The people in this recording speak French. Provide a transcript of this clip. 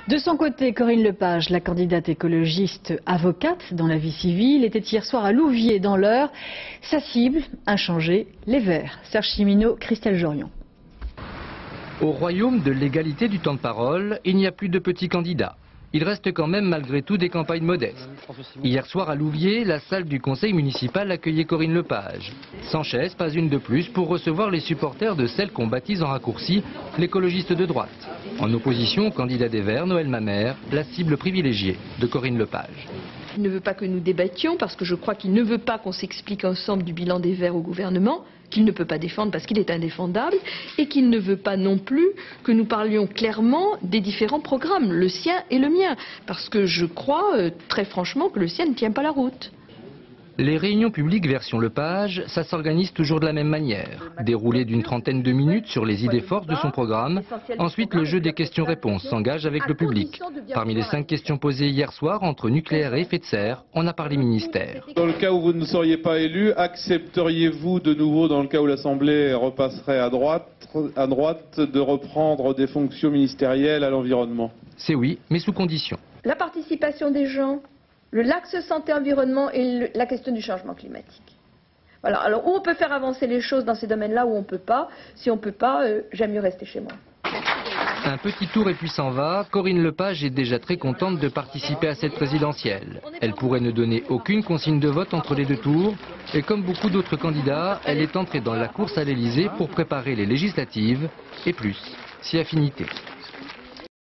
De son côté, Corinne Lepage, la candidate écologiste avocate dans la vie civile, était hier soir à Louviers dans l'Eure. Sa cible, inchangée, les Verts. Serge Chiminot, Christelle Jorion. Au royaume de l'égalité du temps de parole, il n'y a plus de petits candidats. Il reste quand même malgré tout des campagnes modestes. Hier soir à Louviers, la salle du conseil municipal accueillait Corinne Lepage. Sans chaise, pas une de plus pour recevoir les supporters de celle qu'on baptise en raccourci l'écologiste de droite. En opposition au candidat des Verts, Noël Mamère, la cible privilégiée de Corinne Lepage. Il ne veut pas que nous débattions parce que je crois qu'il ne veut pas qu'on s'explique ensemble du bilan des Verts au gouvernement, qu'il ne peut pas défendre parce qu'il est indéfendable, et qu'il ne veut pas non plus que nous parlions clairement des différents programmes, le sien et le mien, parce que je crois très franchement que le sien ne tient pas la route. Les réunions publiques version Lepage, ça s'organise toujours de la même manière. Déroulé d'une trentaine de minutes sur les idées forces de son programme. Ensuite, le jeu des questions-réponses s'engage avec le public. Parmi les 5 questions posées hier soir entre nucléaire et effet de serre, on a parlé ministère. Dans le cas où vous ne seriez pas élu, accepteriez-vous de nouveau, dans le cas où l'Assemblée repasserait à droite, de reprendre des fonctions ministérielles à l'environnement? C'est oui, mais sous condition. La participation des gens, l'axe santé-environnement et la question du changement climatique. Voilà. Alors, où on peut faire avancer les choses dans ces domaines-là, où on ne peut pas. Si on ne peut pas, j'aime mieux rester chez moi. Un petit tour et puis s'en va. Corinne Lepage est déjà très contente de participer à cette présidentielle. Elle pourrait ne donner aucune consigne de vote entre les 2 tours. Et comme beaucoup d'autres candidats, elle est entrée dans la course à l'Elysée pour préparer les législatives. Et plus, si affinité.